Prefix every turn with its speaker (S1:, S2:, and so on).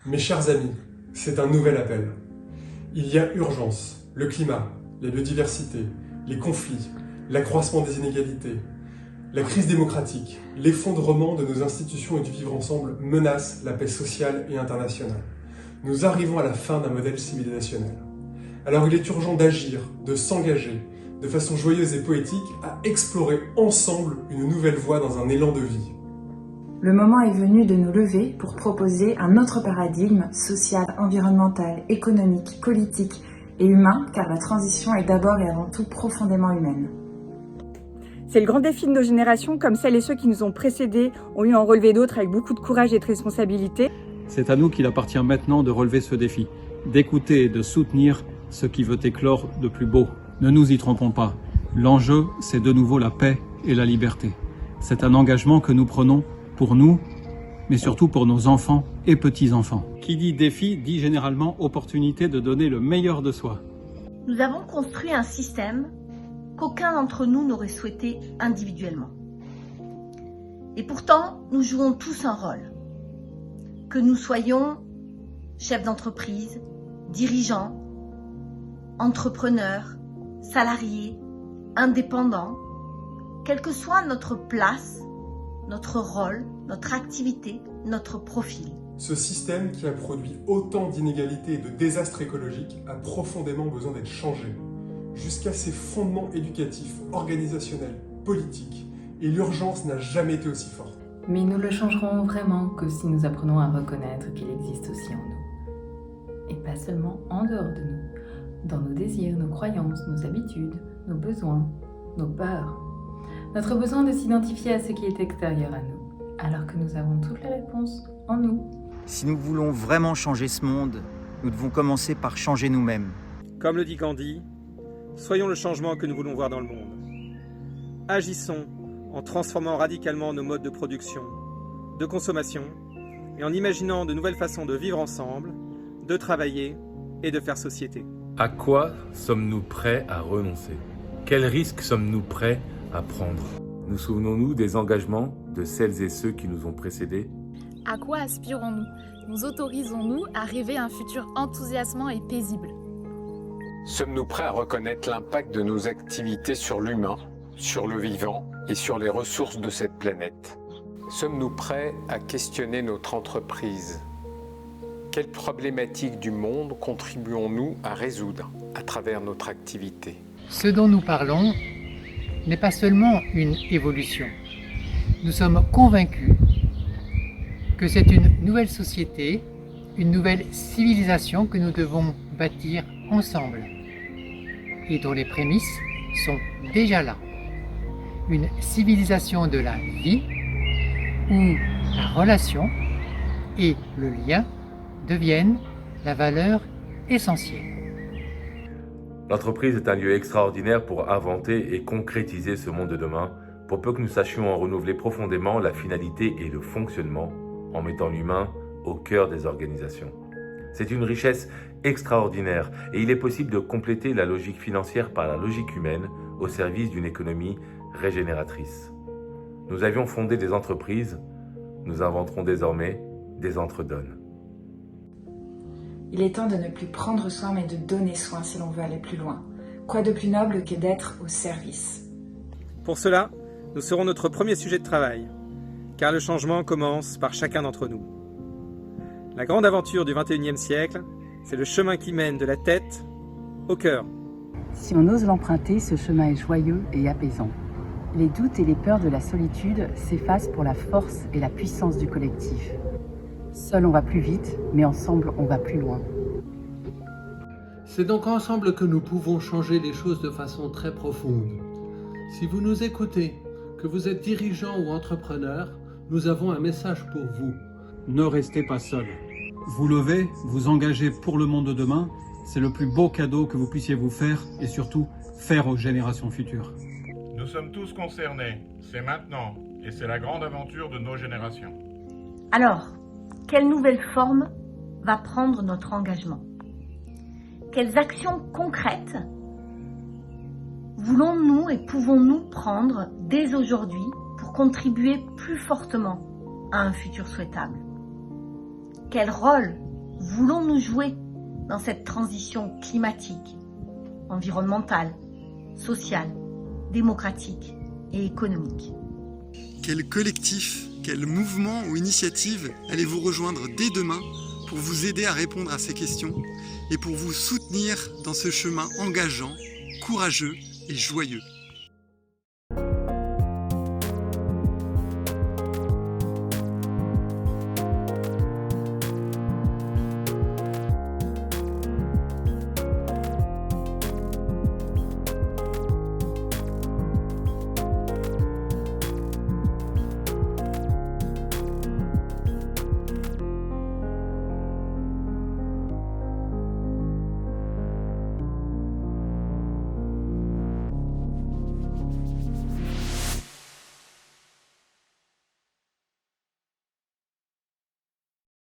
S1: Mes chers amis, c'est un nouvel appel. Il y a urgence. Le climat, la biodiversité, les conflits, l'accroissement des inégalités, la crise démocratique, l'effondrement de nos institutions et du vivre ensemble menacent la paix sociale et internationale. Nous arrivons à la fin d'un modèle civilisationnel. Alors il est urgent d'agir, de s'engager, de façon joyeuse et poétique, à explorer ensemble une nouvelle voie dans un élan de vie.
S2: Le moment est venu de nous lever pour proposer un autre paradigme social, environnemental, économique, politique et humain, car la transition est d'abord et avant tout profondément humaine.
S3: C'est le grand défi de nos générations, comme celles et ceux qui nous ont précédés ont eu à en relever d'autres avec beaucoup de courage et de responsabilité.
S4: C'est à nous qu'il appartient maintenant de relever ce défi, d'écouter et de soutenir ce qui veut éclore de plus beau. Ne nous y trompons pas, l'enjeu c'est de nouveau la paix et la liberté. C'est un engagement que nous prenons pour nous, mais surtout pour nos enfants et petits-enfants. Qui dit défi dit généralement opportunité de donner le meilleur de soi.
S5: Nous avons construit un système qu'aucun d'entre nous n'aurait souhaité individuellement. Et pourtant, nous jouons tous un rôle. Que nous soyons chefs d'entreprise, dirigeants, entrepreneurs, salariés, indépendants, quelle que soit notre place, notre rôle, notre activité, notre profil.
S1: Ce système qui a produit autant d'inégalités et de désastres écologiques a profondément besoin d'être changé, jusqu'à ses fondements éducatifs, organisationnels, politiques, et l'urgence n'a jamais été aussi forte.
S6: Mais nous le changerons vraiment que si nous apprenons à reconnaître qu'il existe aussi en nous. Et pas seulement en dehors de nous, dans nos désirs, nos croyances, nos habitudes, nos besoins, nos peurs. Notre besoin de s'identifier à ce qui est extérieur à nous, alors que nous avons toutes les réponses en nous.
S7: Si nous voulons vraiment changer ce monde, nous devons commencer par changer nous-mêmes.
S8: Comme le dit Gandhi, soyons le changement que nous voulons voir dans le monde. Agissons en transformant radicalement nos modes de production, de consommation, et en imaginant de nouvelles façons de vivre ensemble, de travailler et de faire société.
S9: À quoi sommes-nous prêts à renoncer? Quels risques sommes-nous prêts à prendre? Nous souvenons-nous des engagements de celles et ceux qui nous ont précédés?
S10: À quoi aspirons-nous? Nous autorisons-nous à rêver un futur enthousiasmant et paisible?
S11: Sommes-nous prêts à reconnaître l'impact de nos activités sur l'humain, sur le vivant et sur les ressources de cette planète? Sommes-nous prêts à questionner notre entreprise? Quelles problématiques du monde contribuons-nous à résoudre à travers notre activité?
S12: Ce dont nous parlons n'est pas seulement une évolution. Nous sommes convaincus que c'est une nouvelle société, une nouvelle civilisation que nous devons bâtir ensemble et dont les prémices sont déjà là. Une civilisation de la vie où la relation et le lien deviennent la valeur essentielle.
S9: L'entreprise est un lieu extraordinaire pour inventer et concrétiser ce monde de demain, pour peu que nous sachions en renouveler profondément la finalité et le fonctionnement, en mettant l'humain au cœur des organisations. C'est une richesse extraordinaire et il est possible de compléter la logique financière par la logique humaine au service d'une économie régénératrice. Nous avions fondé des entreprises, nous inventerons désormais des entre-donnes.
S2: Il est temps de ne plus prendre soin mais de donner soin si l'on veut aller plus loin. Quoi de plus noble que d'être au service?
S8: Pour cela, nous serons notre premier sujet de travail, car le changement commence par chacun d'entre nous. La grande aventure du XXIe siècle, c'est le chemin qui mène de la tête au cœur.
S13: Si on ose l'emprunter, ce chemin est joyeux et apaisant. Les doutes et les peurs de la solitude s'effacent pour la force et la puissance du collectif. Seul on va plus vite, mais ensemble on va plus loin.
S14: C'est donc ensemble que nous pouvons changer les choses de façon très profonde. Si vous nous écoutez, que vous êtes dirigeant ou entrepreneur, nous avons un message pour vous.
S4: Ne restez pas seul. Vous lever, vous engager pour le monde de demain, c'est le plus beau cadeau que vous puissiez vous faire et surtout faire aux générations futures.
S15: Nous sommes tous concernés, c'est maintenant, et c'est la grande aventure de nos générations.
S5: Alors, quelle nouvelle forme va prendre notre engagement? Quelles actions concrètes voulons-nous et pouvons-nous prendre dès aujourd'hui pour contribuer plus fortement à un futur souhaitable? Quel rôle voulons-nous jouer dans cette transition climatique, environnementale, sociale, démocratique et économique?
S16: Quel collectif, quel mouvement ou initiative allez-vous rejoindre dès demain pour vous aider à répondre à ces questions et pour vous soutenir dans ce chemin engageant, courageux et joyeux?